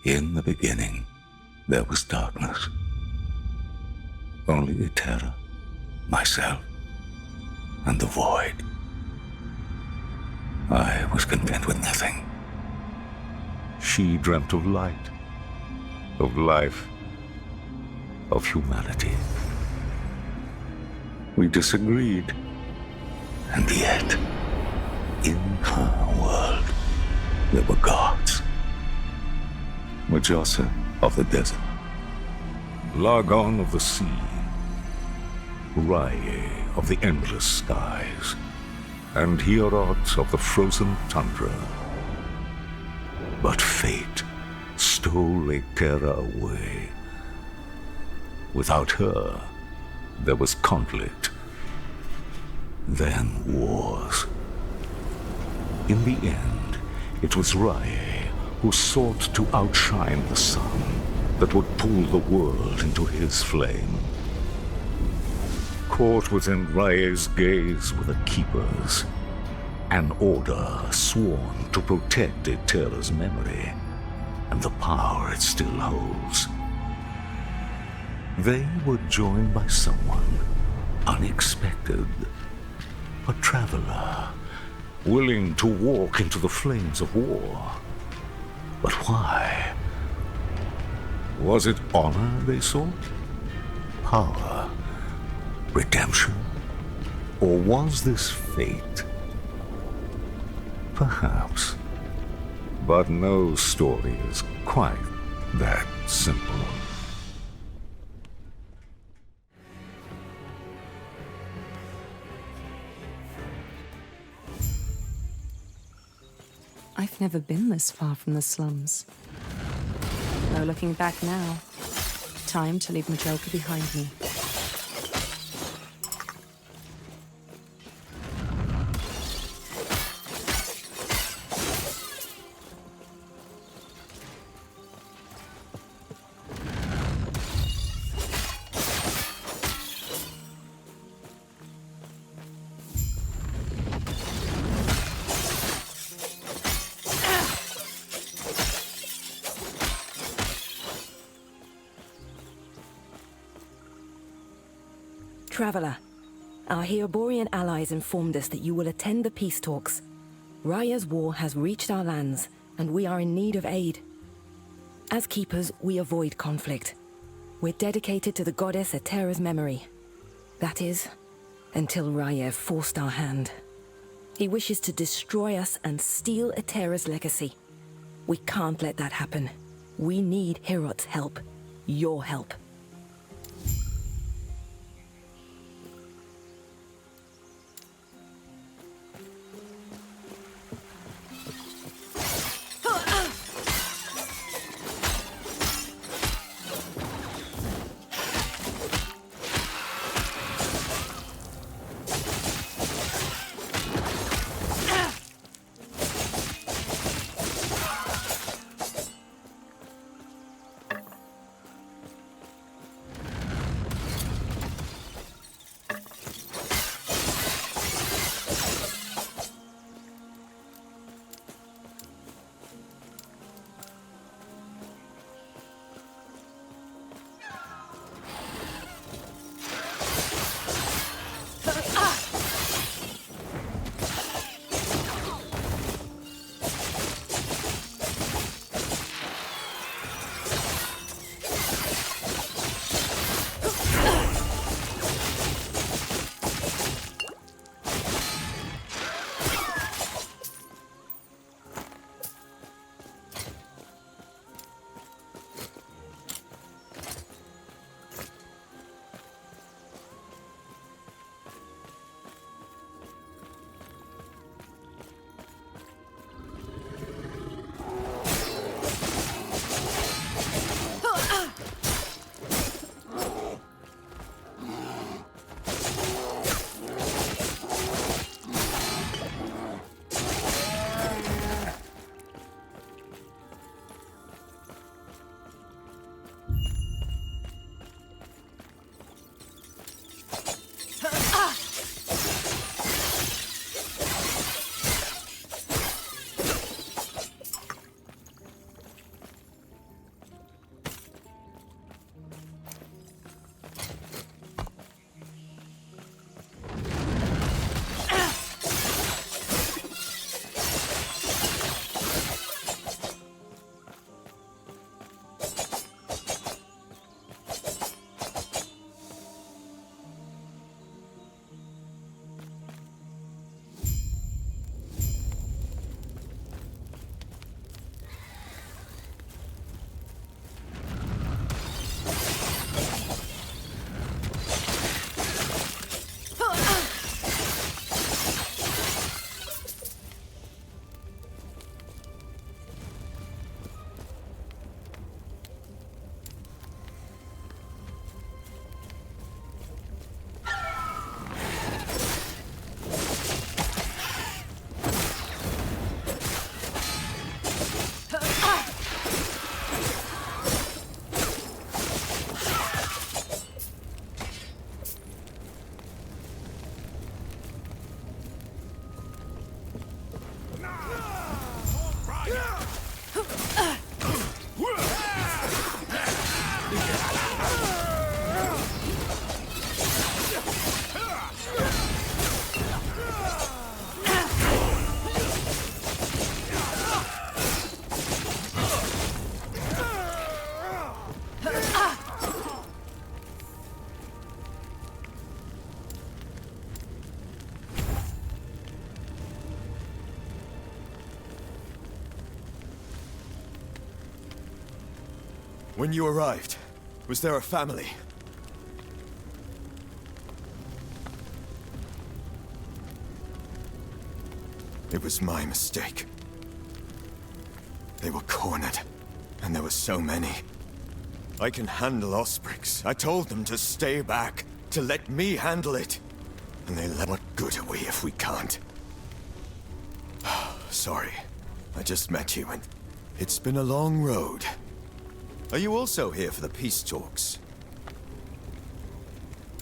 In the beginning, there was darkness. Only Eterra, myself, and the void. I was content with nothing. She dreamt of light, of life, of humanity. We disagreed, and yet, in her world, there were gods. Burche of the desert, Lagon of the sea, Rye of the endless skies, and Hierot of the frozen tundra. But fate stole Eterra away. Without her, there was conflict, then wars. In the end, it was Rye who sought to outshine the sun that would pull the world into his flame. Caught within Rye's gaze were the Keepers, an order sworn to protect Eterra's memory and the power it still holds. They were joined by someone unexpected, a traveler, willing to walk into the flames of war. But why? Was it honor they sought? Power? Redemption? Or was this fate? Perhaps. But no story is quite that simple. I've never been this far from the slums. No looking back now. Time to leave Majolka behind me. Traveler, our Heoborian allies informed us that you will attend the peace talks. Raya's war has reached our lands, and we are in need of aid. As keepers, we avoid conflict. We're dedicated to the goddess Eterra's memory. That is, until Raya forced our hand. He wishes to destroy us and steal Eterra's legacy. We can't let that happen. We need Hierot's help. Your help. When you arrived, was there a family? It was my mistake. They were cornered, and there were so many. I can handle ospreys. I told them to stay back, to let me handle it. And they let— What good are we if we can't? Sorry, I just met you and it's been a long road. Are you also here for the peace talks?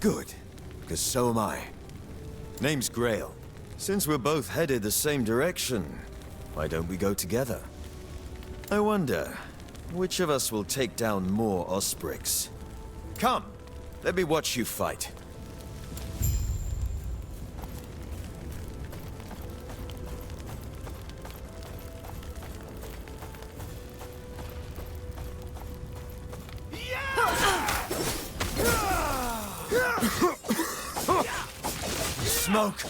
Good, because so am I. Name's Grail. Since we're both headed the same direction, why don't we go together? I wonder, which of us will take down more ospreys? Come, let me watch you fight. Smoke!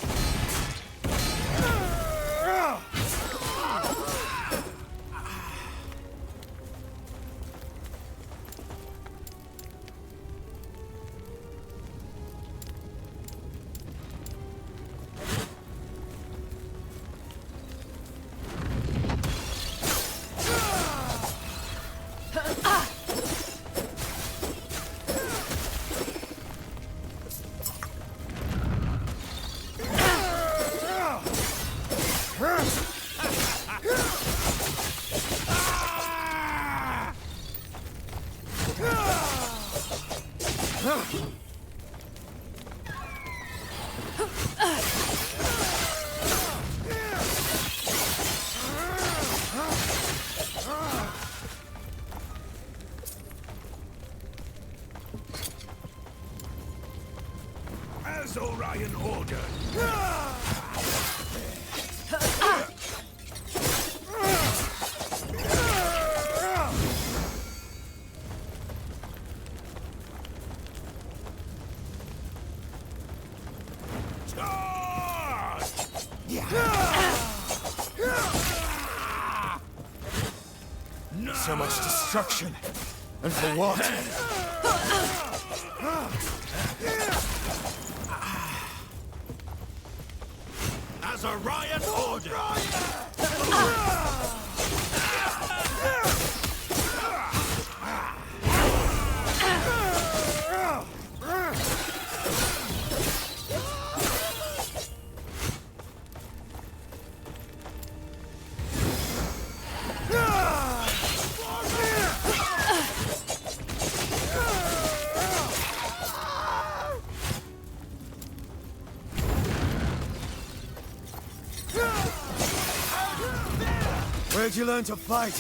As Orion ordered. So much destruction. And for what? As Orion ordered. Where'd you learn to fight?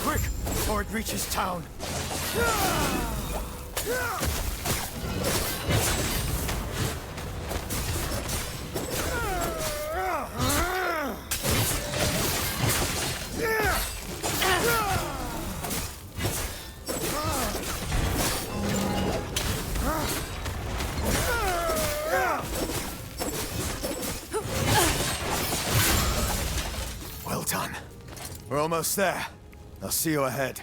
Quick, before it reaches town. Well done. We're almost there. I'll see you ahead.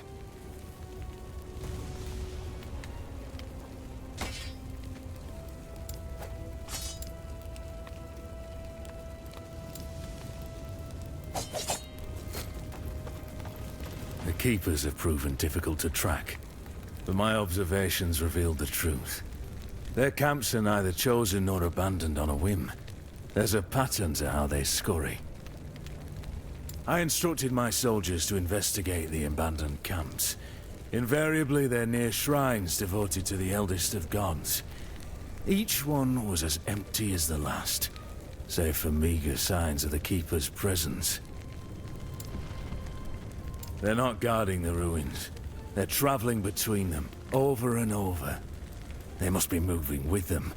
The Keepers have proven difficult to track, but my observations revealed the truth. Their camps are neither chosen nor abandoned on a whim. There's a pattern to how they scurry. I instructed my soldiers to investigate the abandoned camps. Invariably, they're near shrines devoted to the eldest of gods. Each one was as empty as the last, save for meager signs of the Keeper's presence. They're not guarding the ruins. They're traveling between them, over and over. They must be moving with them.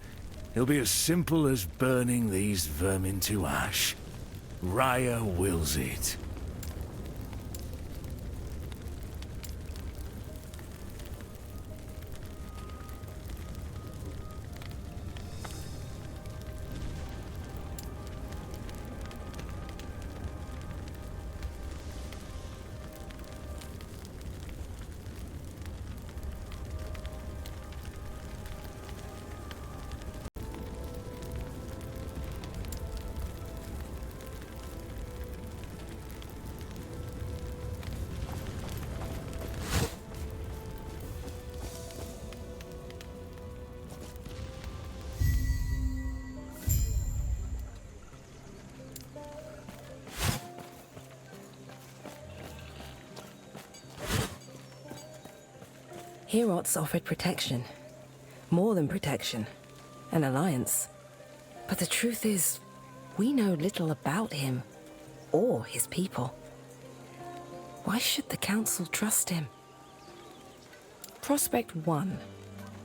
It'll be as simple as burning these vermin to ash. Raya wills it. Herots offered protection. More than protection. An alliance. But the truth is, we know little about him. Or his people. Why should the Council trust him? Prospect 1.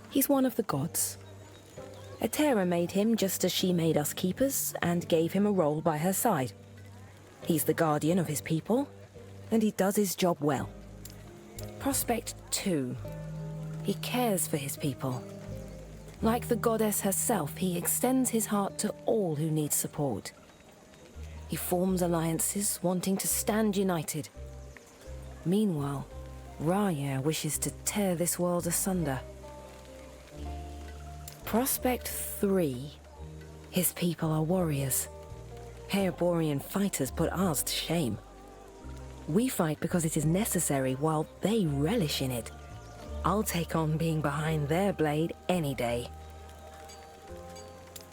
He's one of the gods. Eterra made him just as she made us keepers, and gave him a role by her side. He's the guardian of his people, and he does his job well. Prospect 2. He cares for his people. Like the goddess herself, he extends his heart to all who need support. He forms alliances, wanting to stand united. Meanwhile, Raya wishes to tear this world asunder. Prospect 3. His people are warriors. Haerborian fighters put ours to shame. We fight because it is necessary, while they relish in it. I'll take on being behind their blade any day.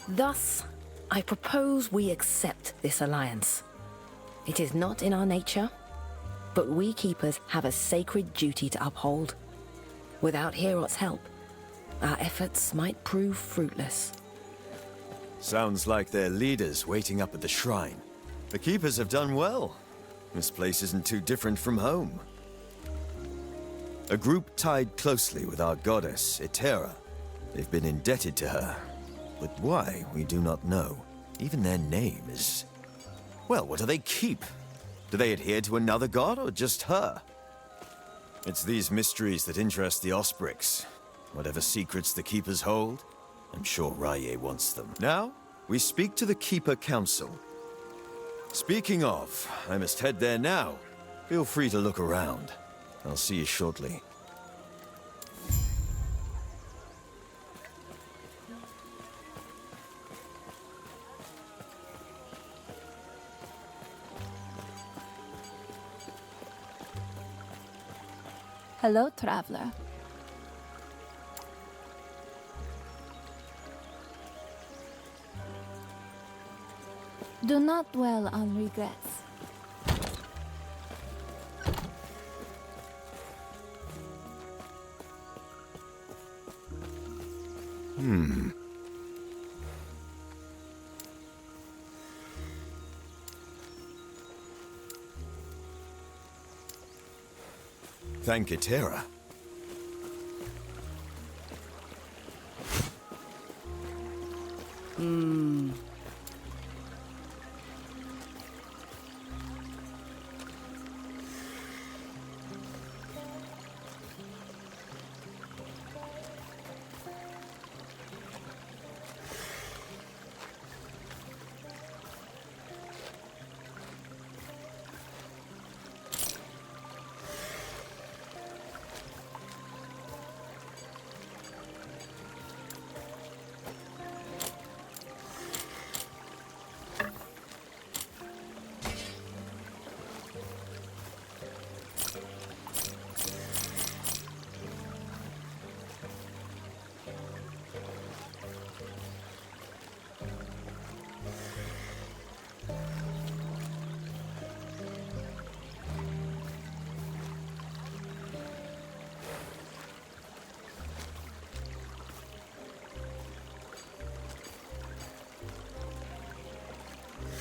Thus, I propose we accept this alliance. It is not in our nature, but we Keepers have a sacred duty to uphold. Without Heorot's help, our efforts might prove fruitless. Sounds like their leaders waiting up at the shrine. The Keepers have done well. This place isn't too different from home. A group tied closely with our goddess, Eterra. They've been indebted to her. But why, we do not know. Even their name is... Well, what do they keep? Do they adhere to another god, or just her? It's these mysteries that interest the Osprix. Whatever secrets the Keepers hold, I'm sure Raya wants them. Now, we speak to the Keeper Council. Speaking of, I must head there now. Feel free to look around. I'll see you shortly. Hello, traveler. Do not dwell on regrets. Thank Eterra.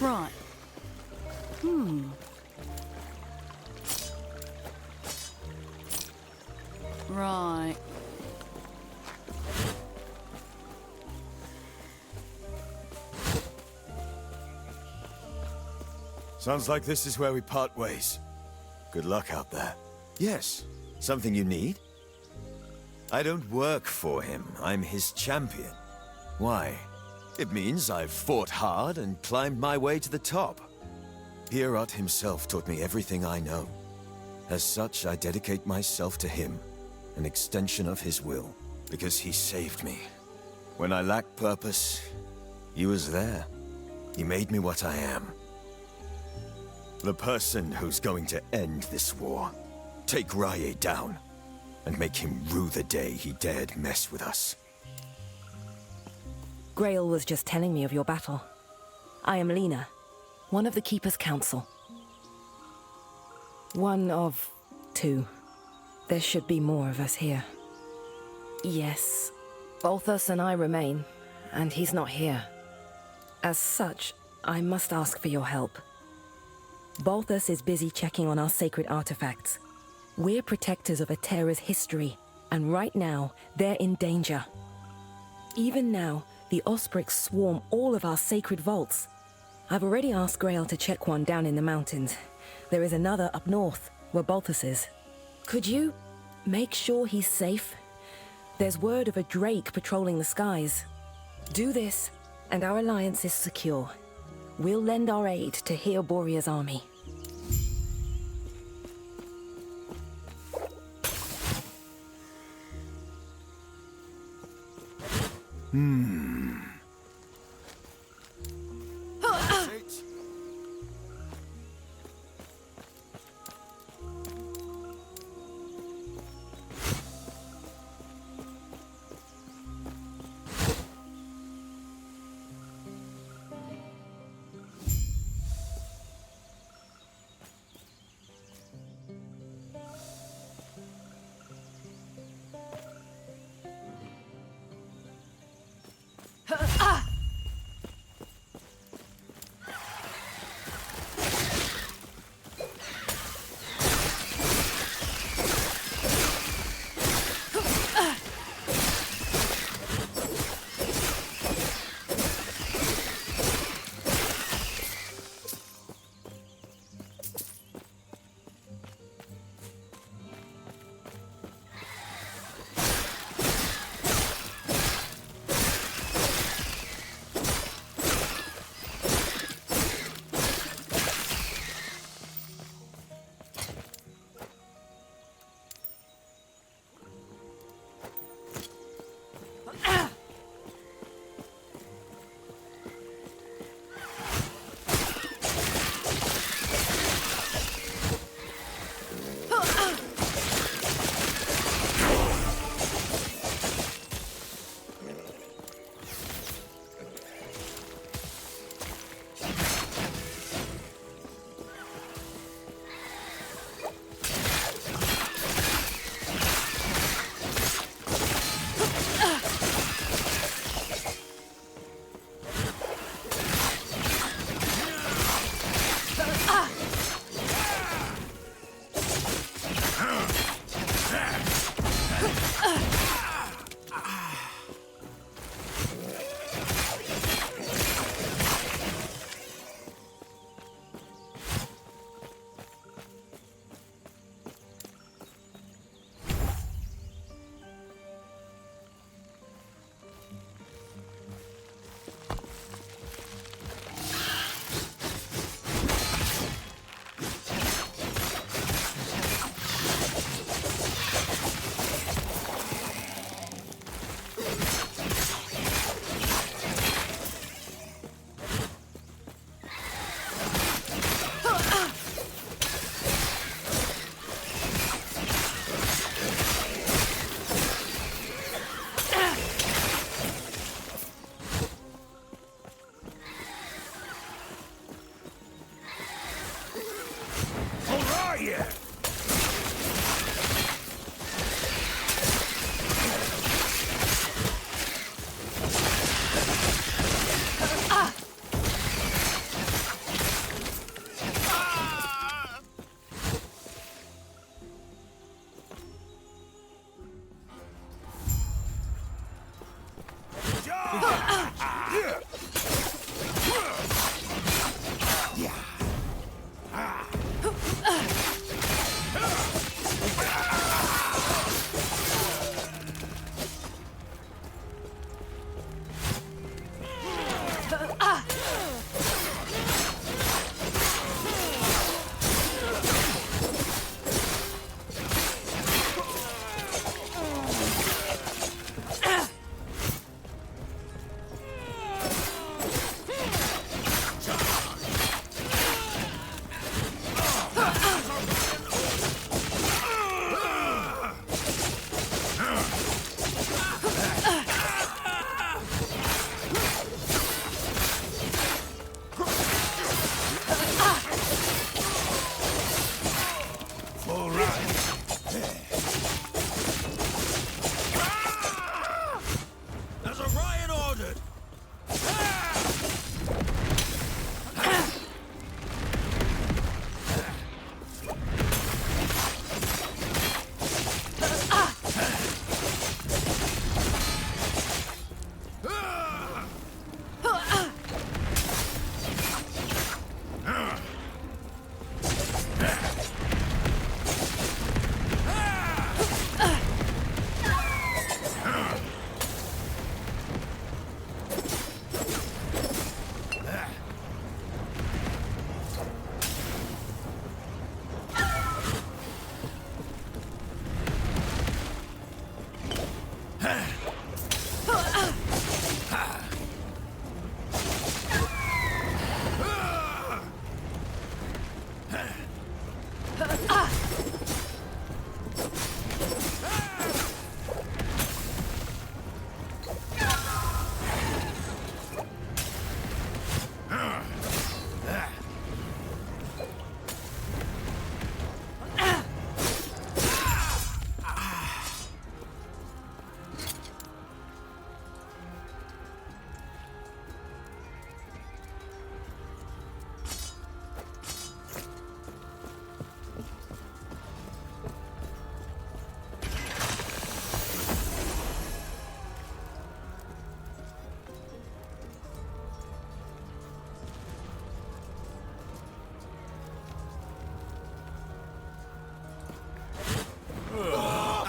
Right. Right. Sounds like this is where we part ways. Good luck out there. Yes, something you need? I don't work for him. I'm his champion. Why? It means I've fought hard and climbed my way to the top. Pierrot himself taught me everything I know. As such, I dedicate myself to him, an extension of his will, because he saved me. When I lacked purpose, he was there. He made me what I am. The person who's going to end this war. Take Rye down, and make him rue the day he dared mess with us. Grail was just telling me of your battle. I am Lena, one of the Keeper's Council. One of two. There should be more of us here. Yes, Balthus and I remain, and he's not here. As such, I must ask for your help. Balthus is busy checking on our sacred artifacts. We're protectors of Eterra's history, and right now, they're in danger. Even now, the Osprix swarm all of our sacred vaults. I've already asked Grail to check one down in the mountains. There is another up north, where Balthus is. Could you make sure he's safe? There's word of a drake patrolling the skies. Do this, and our alliance is secure. We'll lend our aid to Heer Borea's army.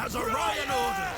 As Orion ordered!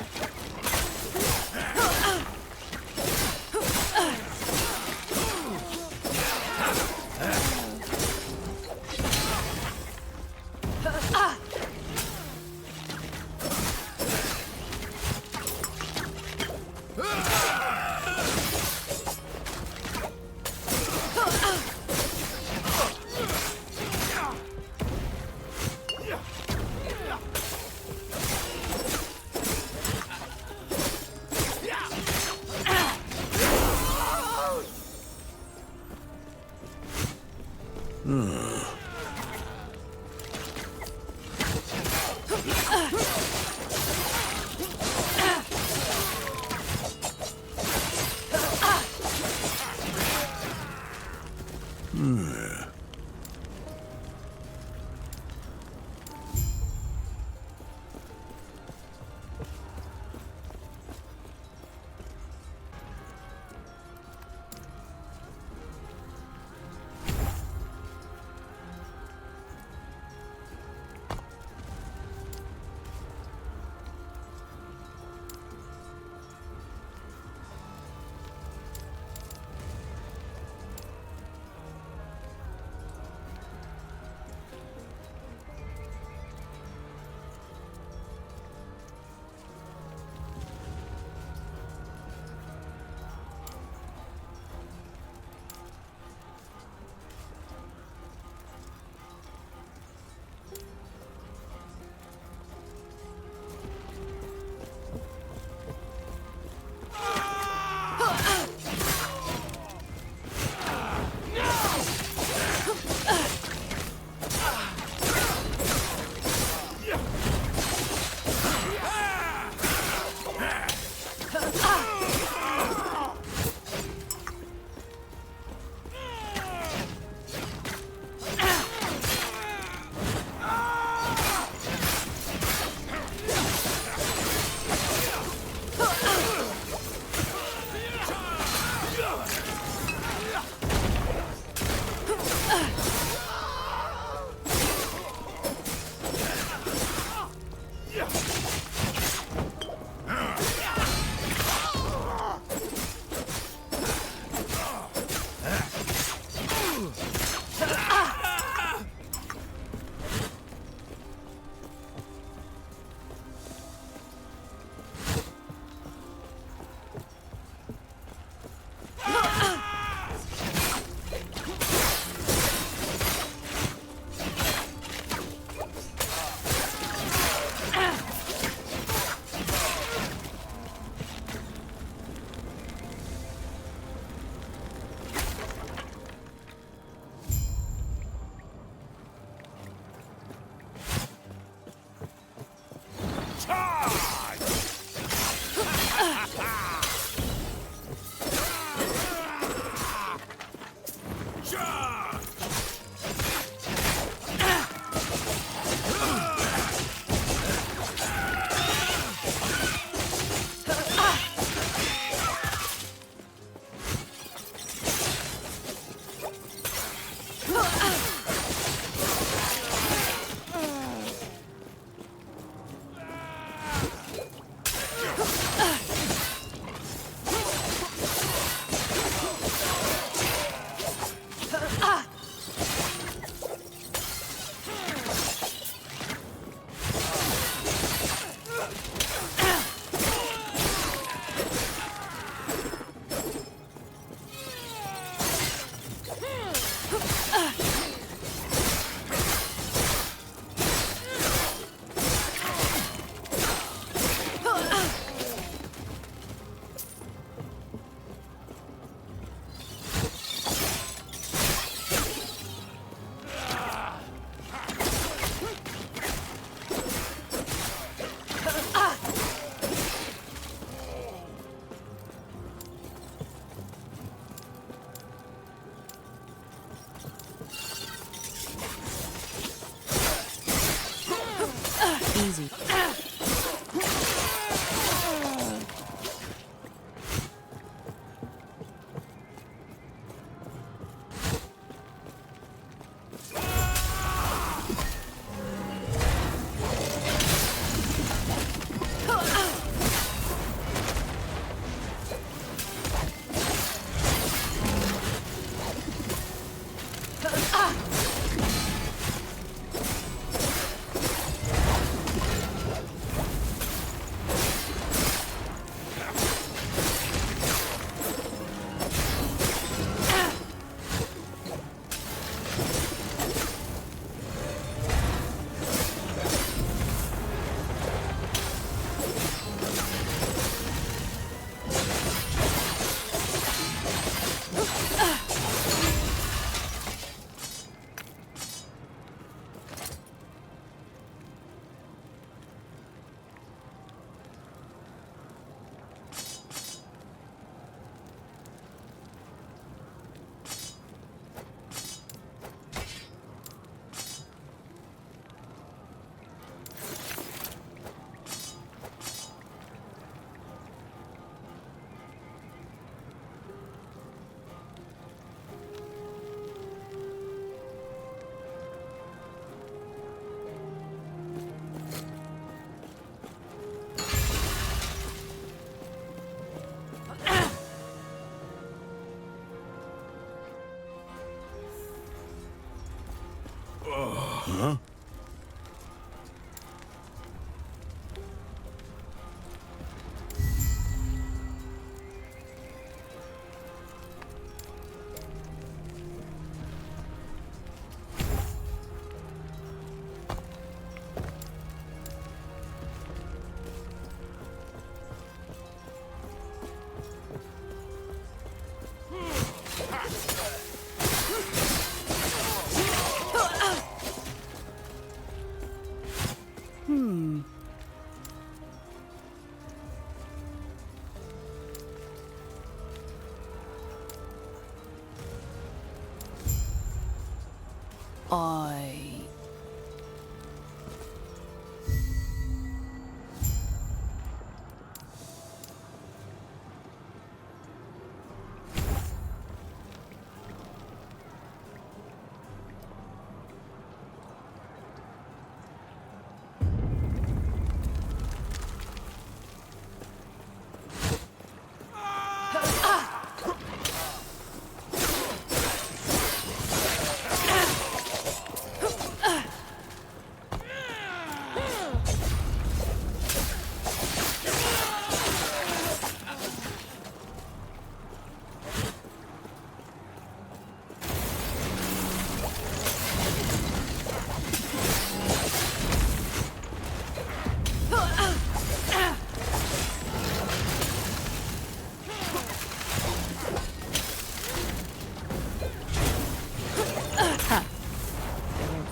I...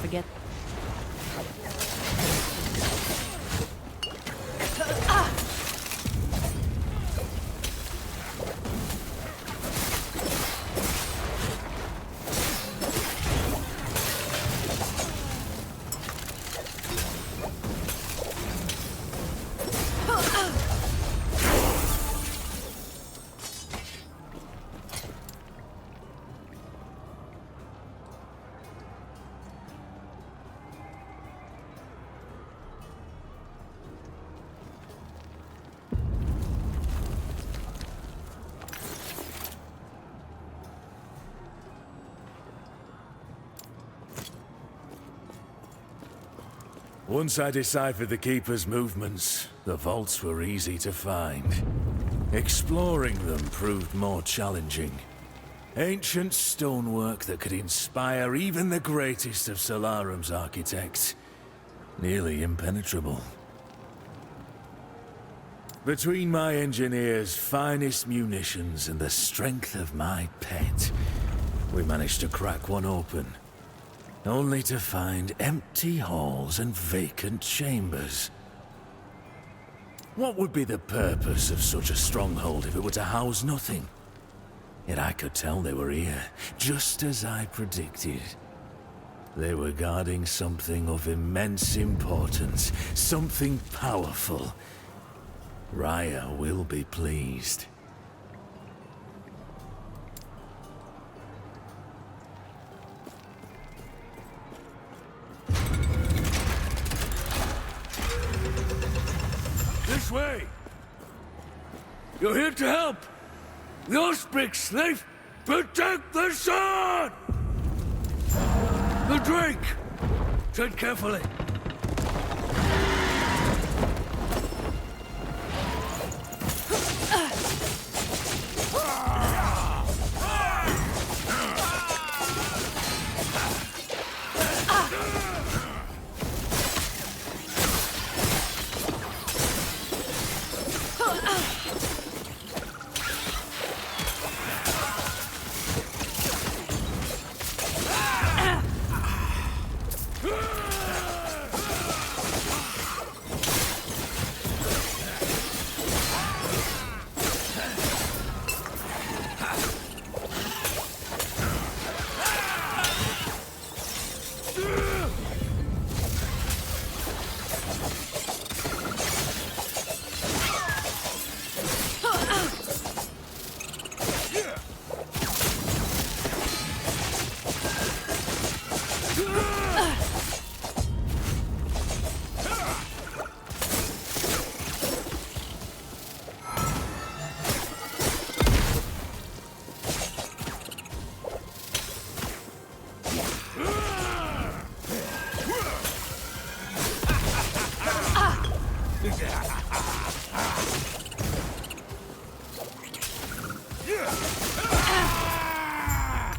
Forget. Once I deciphered the Keeper's movements, the vaults were easy to find. Exploring them proved more challenging. Ancient stonework that could inspire even the greatest of Solarum's architects. Nearly impenetrable. Between my engineer's finest munitions and the strength of my pet, we managed to crack one open. Only to find empty halls and vacant chambers. What would be the purpose of such a stronghold if it were to house nothing? Yet I could tell they were here, just as I predicted. They were guarding something of immense importance, something powerful. Raya will be pleased. This way! You're here to help! The ospri, they protect the sun! The drake! Tread carefully.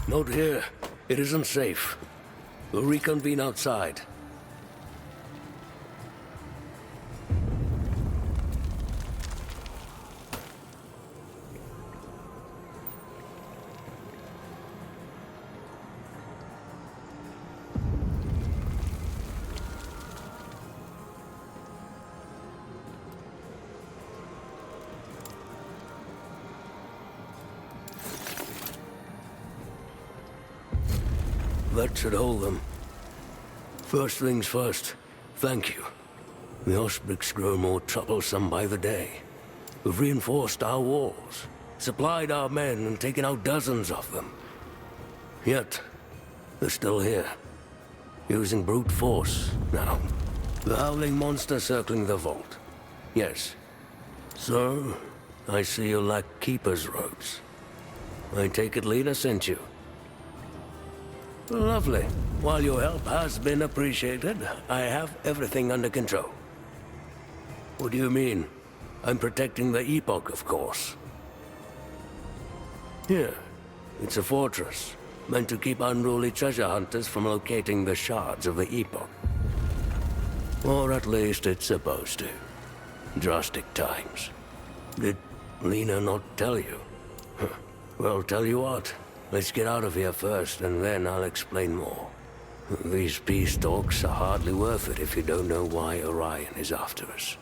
Note here. It isn't safe. We'll reconvene outside. That should hold them. First things first, thank you. The Osprix grow more troublesome by the day. We've reinforced our walls, supplied our men, and taken out dozens of them. Yet, they're still here. Using brute force, now. The howling monster circling the vault. Yes. So, I see you lack Keeper's robes. I take it Lena sent you. Lovely. While your help has been appreciated, I have everything under control. What do you mean? I'm protecting the Epoch, of course. Here. It's a fortress, meant to keep unruly treasure hunters from locating the shards of the Epoch. Or at least it's supposed to. Drastic times. Did Lena not tell you? Well, tell you what. Let's get out of here first, and then I'll explain more. These peace talks are hardly worth it if you don't know why Orion is after us.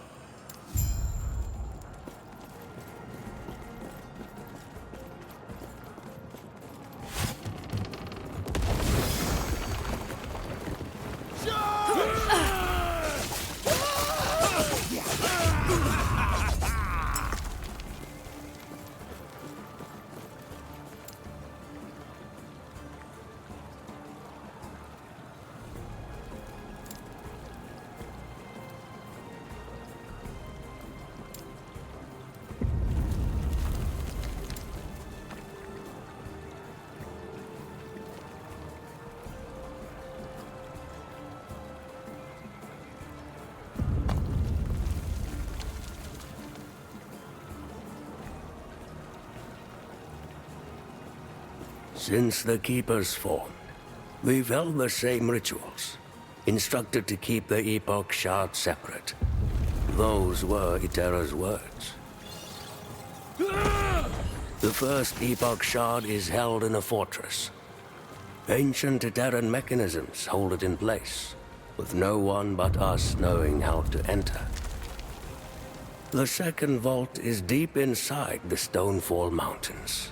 Since the Keepers formed, we've held the same rituals, instructed to keep the Epoch shard separate. Those were Eterra's words. The first Epoch shard is held in a fortress. Ancient Eterran mechanisms hold it in place, with no one but us knowing how to enter. The second vault is deep inside the Stonefall Mountains,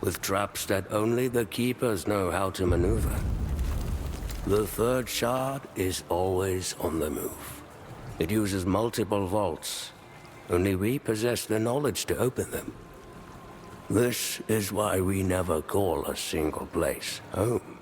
with traps that only the Keepers know how to maneuver. The third shard is always on the move. It uses multiple vaults. Only we possess the knowledge to open them. This is why we never call a single place home.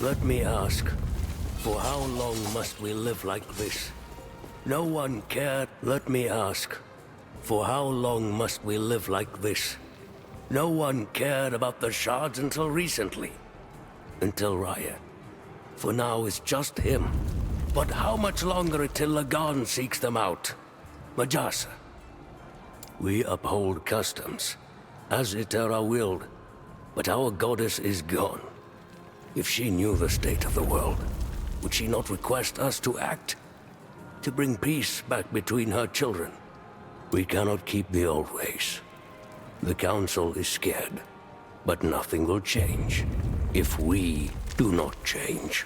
let me ask, for how long must we live like this? No one cared. Let me ask, for how long must we live like this? No one cared about the shards until recently. Until Raya. For now it's just him. But how much longer until Lagan seeks them out? Majasa. We uphold customs, as Eterra willed, but our goddess is gone. If she knew the state of the world, would she not request us to act? To bring peace back between her children? We cannot keep the old ways. The Council is scared, but nothing will change if we do not change.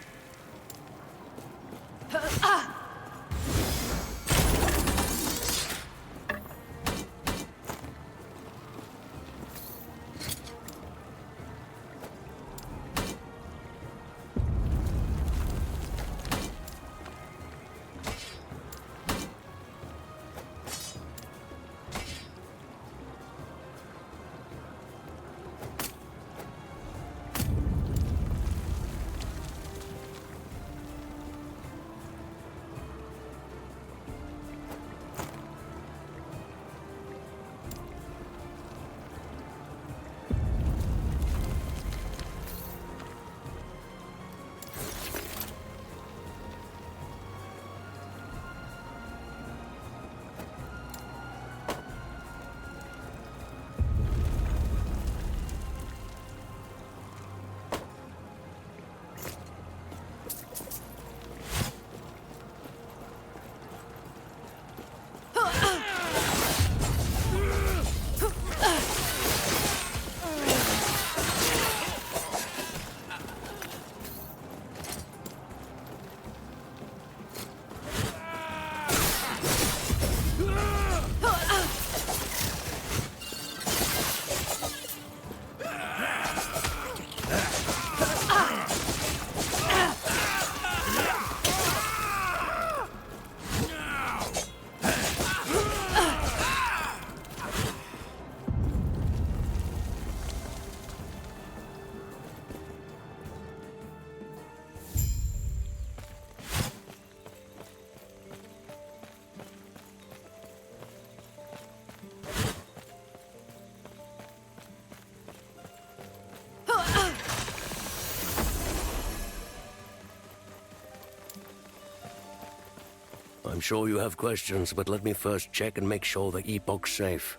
I'm sure you have questions, but let me first check and make sure the Epoch's safe.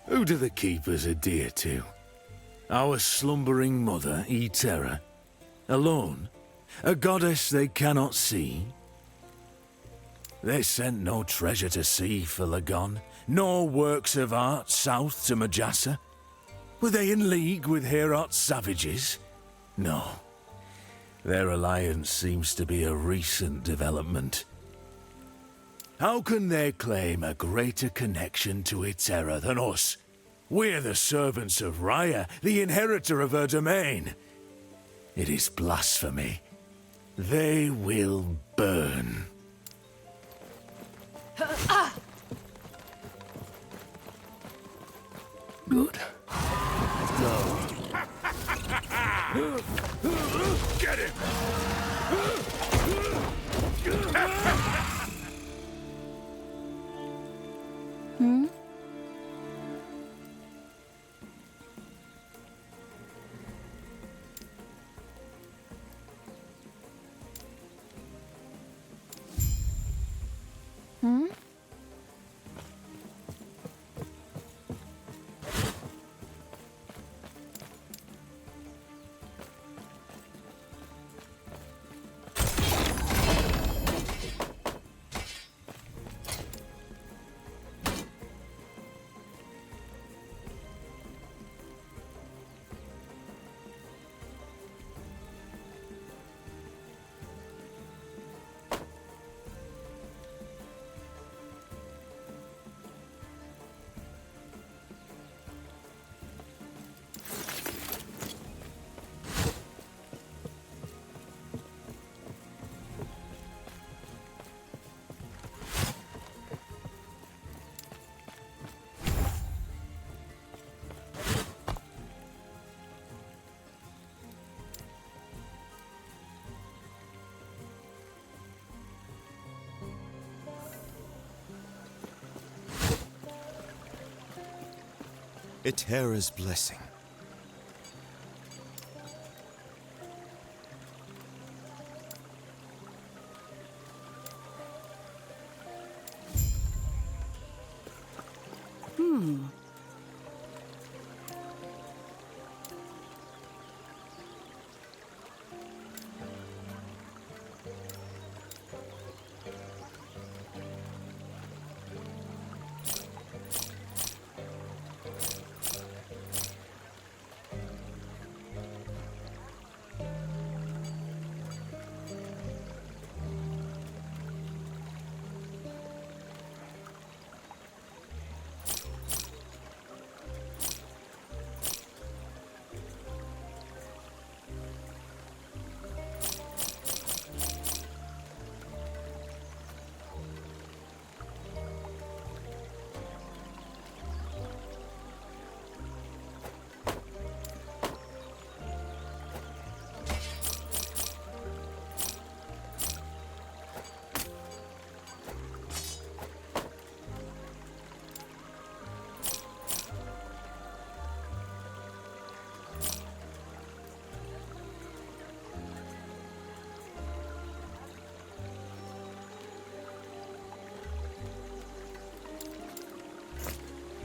Who do the Keepers adhere to? Our slumbering mother, Eterra? Alone? A goddess they cannot see? They sent no treasure to sea for Lagan, nor works of art south to Majasa. Were they in league with Heorot's savages? No. Their alliance seems to be a recent development. How can they claim a greater connection to Eterra than us? We're the servants of Raya, the inheritor of her domain. It is blasphemy. They will burn. Good. No. Get him! Eterra's blessing.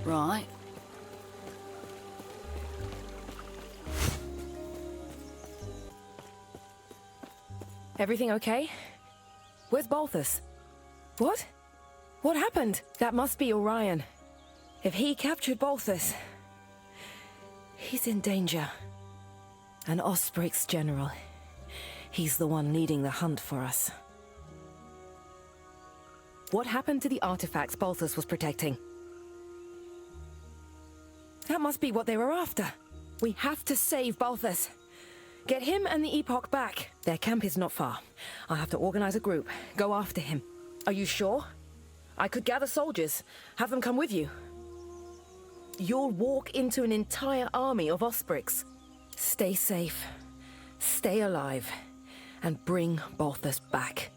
Right. Everything okay? Where's Balthus? What? What happened? That must be Orion. If he captured Balthus, he's in danger. An Osprix general. He's the one leading the hunt for us. What happened to the artifacts Balthus was protecting? That must be what they were after. We have to save Balthus. Get him and the Epoch back. Their camp is not far. I'll have to organize a group. Go after him. Are you sure? I could gather soldiers. Have them come with you. You'll walk into an entire army of Osprix. Stay safe. Stay alive. And bring Balthus back.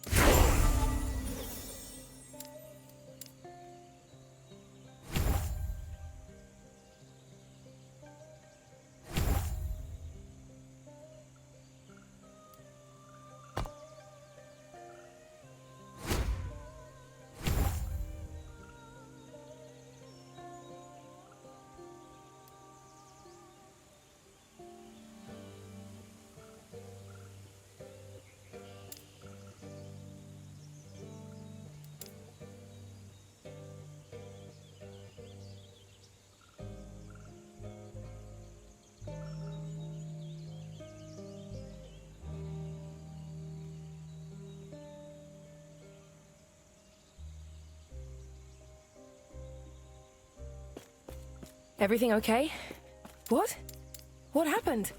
Everything okay? What? What happened?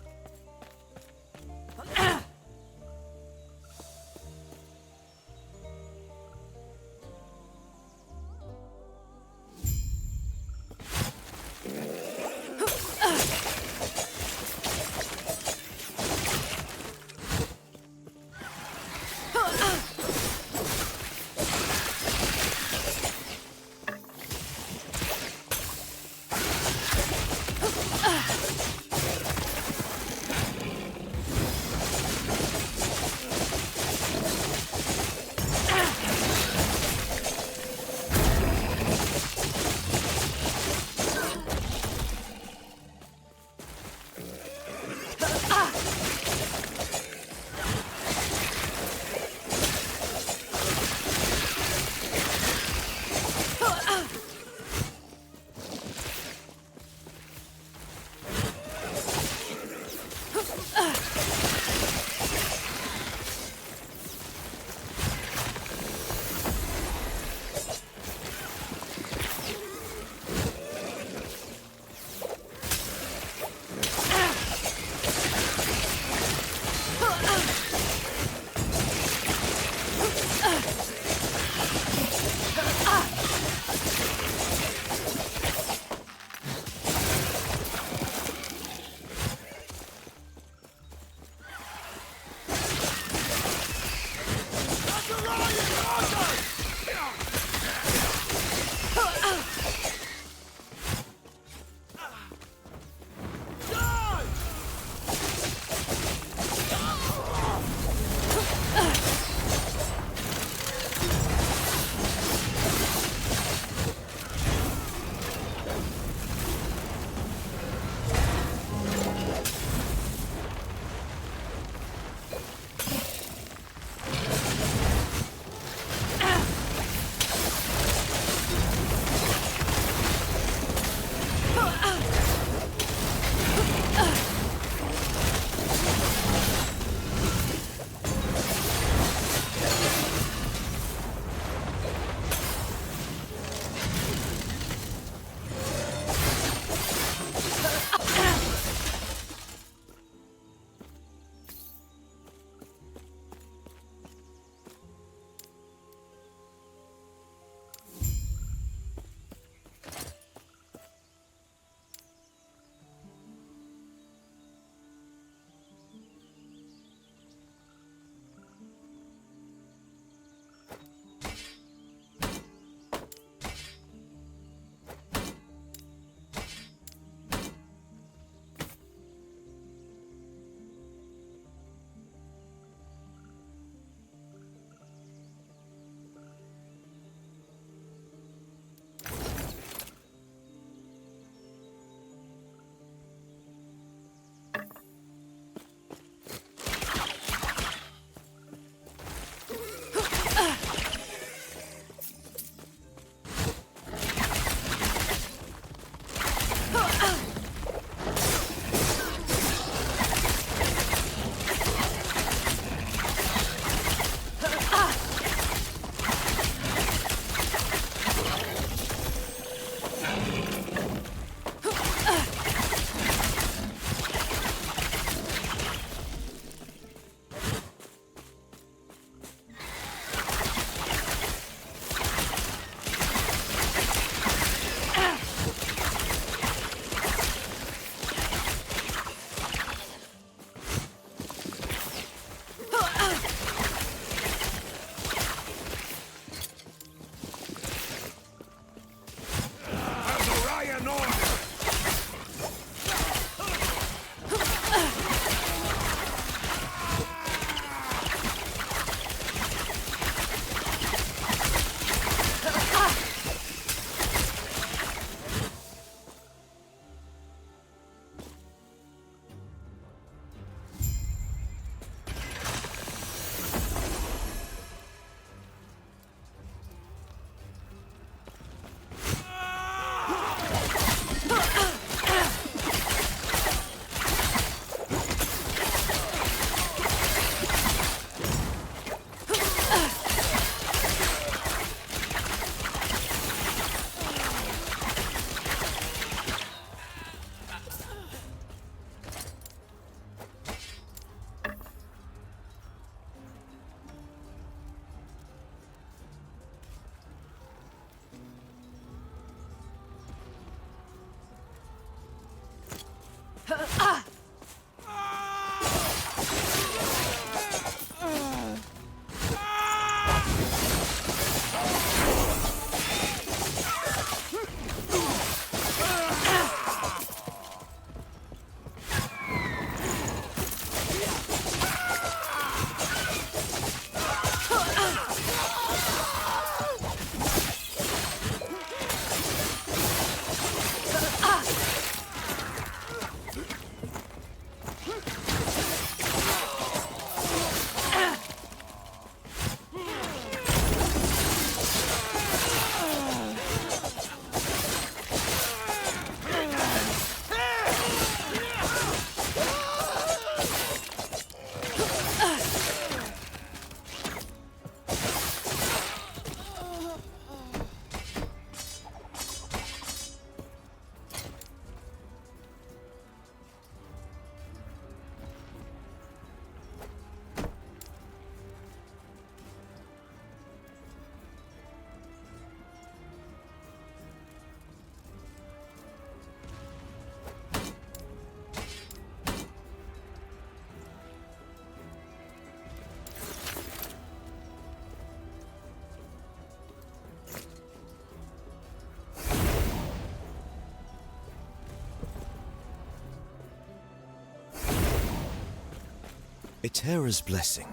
Eterra's blessing.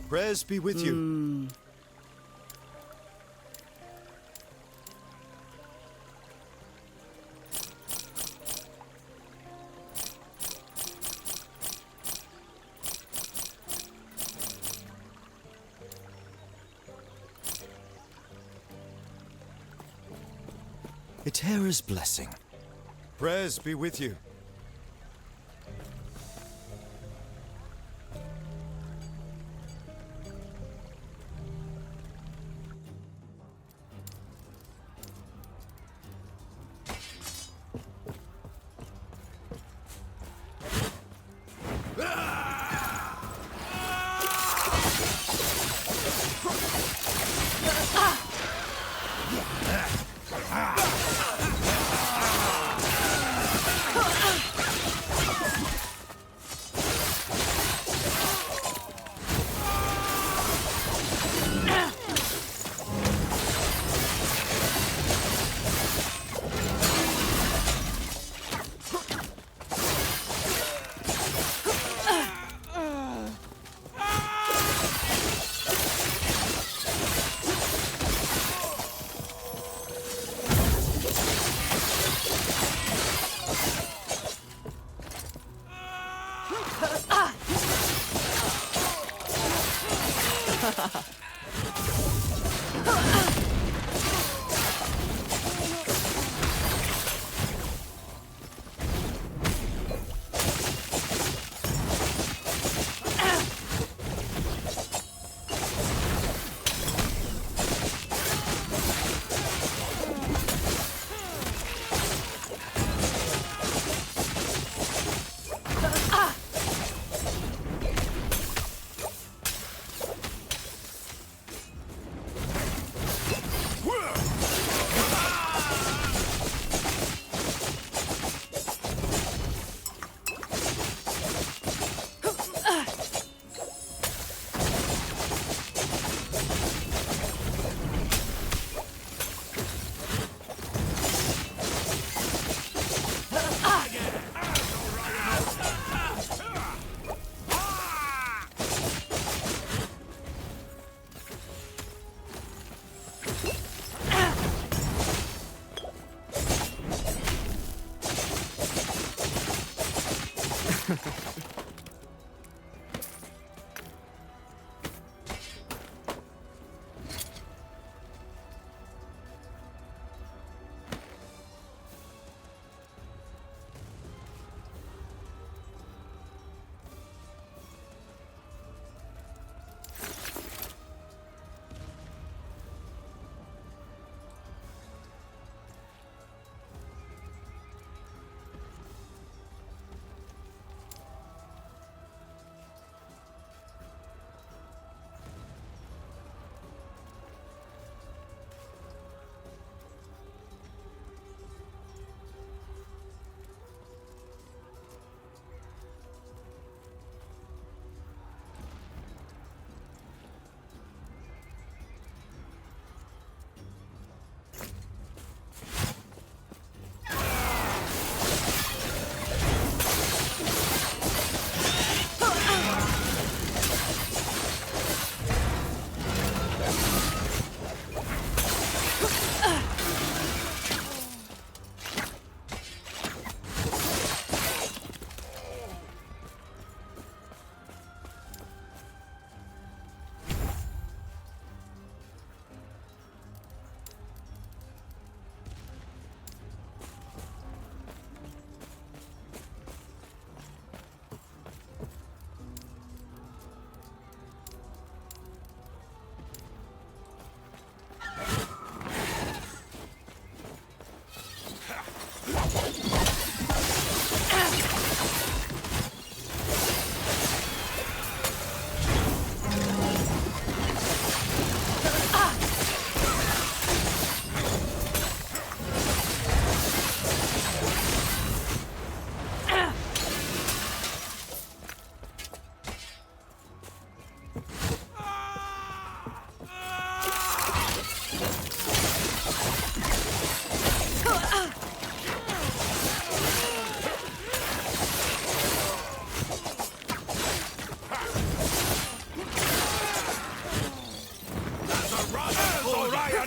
Prayers be with you. Eterra's blessing. Prayers be with you.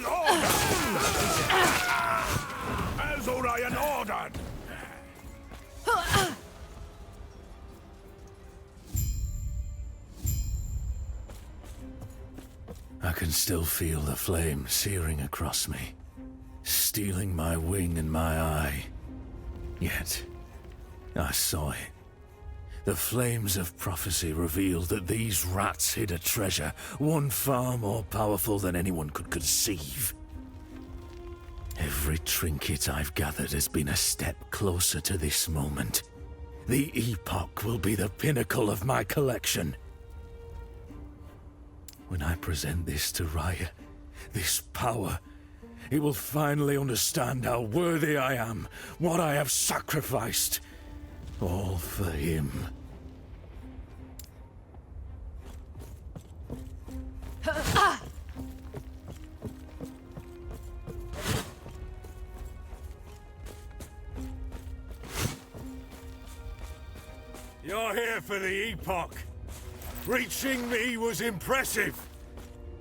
Orion ordered! As Orion ordered! I can still feel the flame searing across me, stealing my wing and my eye. Yet, I saw it. The flames of prophecy revealed that these rats hid a treasure, one far more powerful than anyone could conceive. Every trinket I've gathered has been a step closer to this moment. The Epoch will be the pinnacle of my collection. When I present this to Raya, this power, he will finally understand how worthy I am, what I have sacrificed. All for him. You're here for the Epoch. Reaching me was impressive,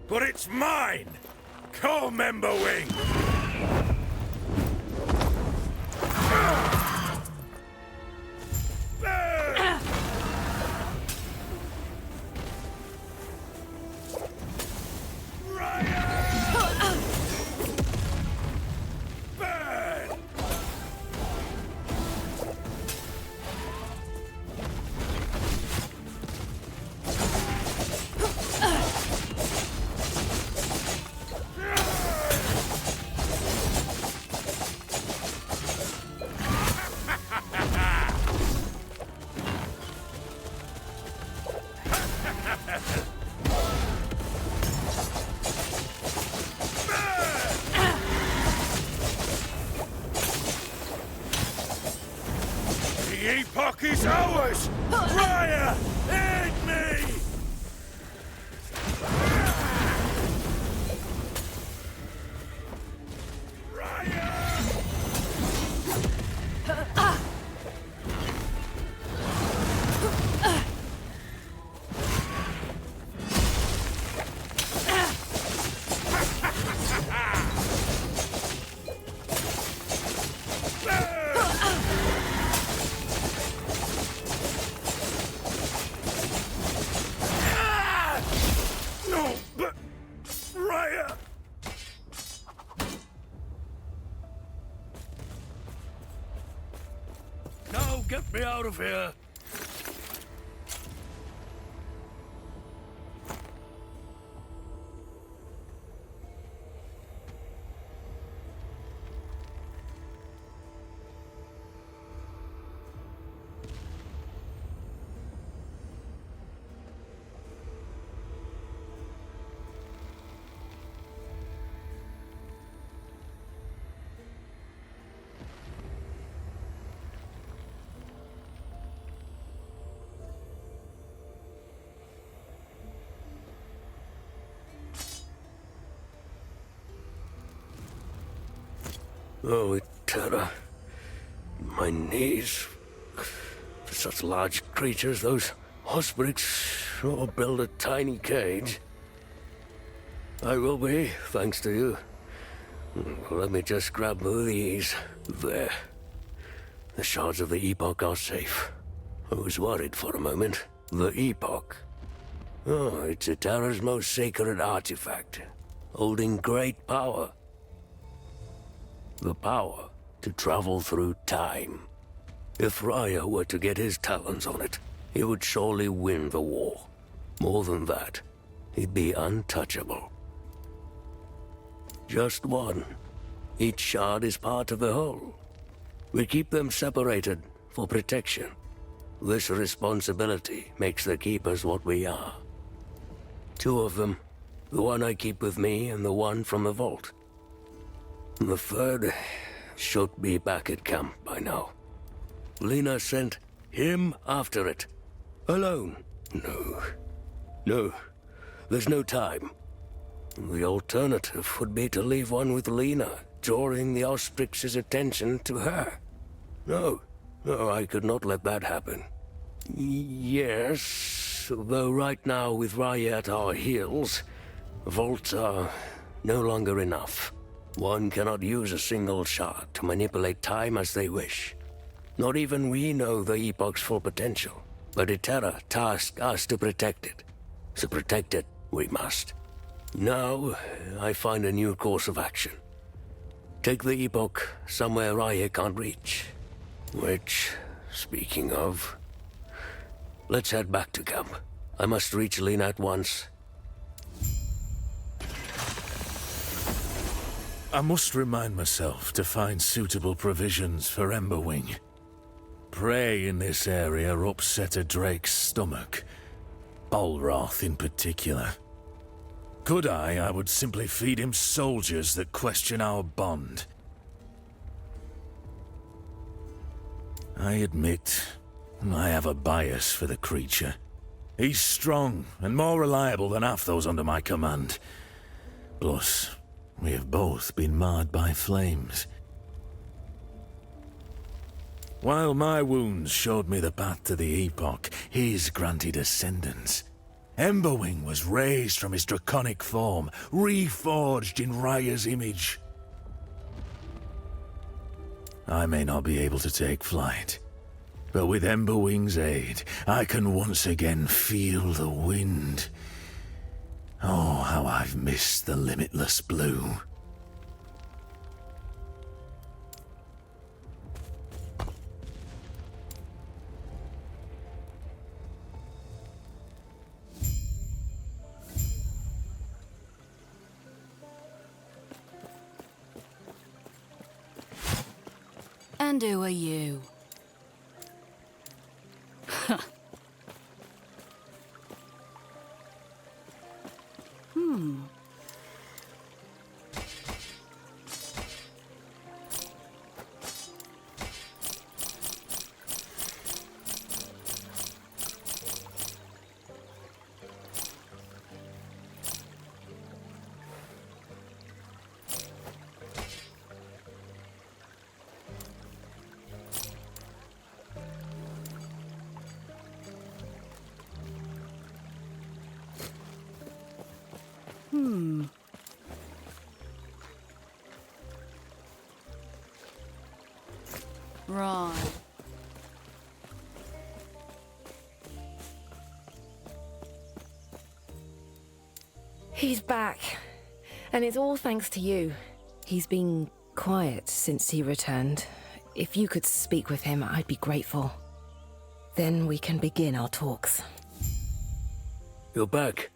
but it's mine! Co-member wing! The Epoch is ours! Raya, aid me! Get me out of here! Oh, Eterra. My knees. For such large creatures, those ospri sure build a tiny cage. I will be, thanks to you. Let me just grab these. There. The shards of the Epoch are safe. I was worried for a moment. The Epoch. Oh, it's Eterra's most sacred artifact, holding great power. The power to travel through time. If Raya were to get his talons on it, he would surely win the war. More than that, he'd be untouchable. Just one. Each shard is part of the whole. We keep them separated for protection. This responsibility makes the Keepers what we are. Two of them. The one I keep with me and the one from the vault. The third should be back at camp by now. Lena sent him after it. Alone. No. There's no time. The alternative would be to leave one with Lena, drawing the Osprix's attention to her. No, I could not let that happen. Yes, though right now with Raya at our heels, vaults are no longer enough. One cannot use a single shard to manipulate time as they wish. Not even we know the Epoch's full potential, but Eterra tasked us to protect it. So protect it, we must. Now, I find a new course of action. Take the Epoch somewhere Raya can't reach. Which, speaking of, let's head back to camp. I must reach Lena at once. I must remind myself to find suitable provisions for Emberwing. Prey in this area upset a drake's stomach. Bolroth in particular. Could I would simply feed him soldiers that question our bond. I admit, I have a bias for the creature. He's strong and more reliable than half those under my command. Plus, we have both been marred by flames. While my wounds showed me the path to the Epoch, his granted ascendance. Emberwing was raised from his draconic form, reforged in Raya's image. I may not be able to take flight, but with Emberwing's aid, I can once again feel the wind. Oh, how I've missed the limitless blue. And who are you? Right. He's back. And it's all thanks to you. He's been quiet since he returned. If you could speak with him, I'd be grateful. Then we can begin our talks. You're back.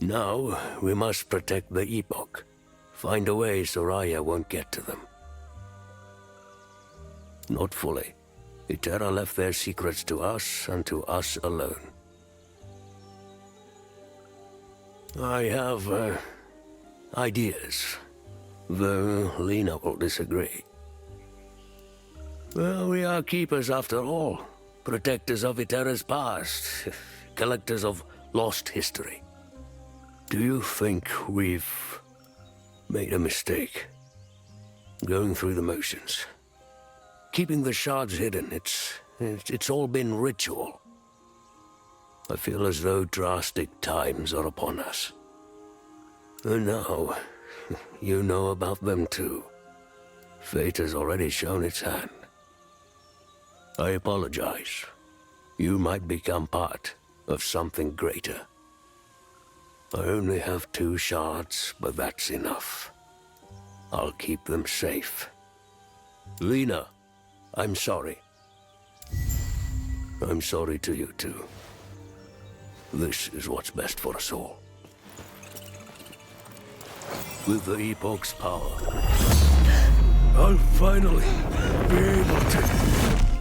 Now, we must protect the Epoch. Find a way so Raya won't get to them. Not fully. Eterra left their secrets to us and to us alone. I have, ideas. Though Lena will disagree. Well, we are keepers after all. Protectors of Eterra's past. Collectors of lost history. Do you think we've made a mistake? Going through the motions. Keeping the shards hidden, it's all been ritual. I feel as though drastic times are upon us. And now, you know about them too. Fate has already shown its hand. I apologize. You might become part of something greater. I only have 2 shards, but that's enough. I'll keep them safe. Lena, I'm sorry. I'm sorry to you too. This is what's best for us all. With the Epoch's power, I'll finally be able to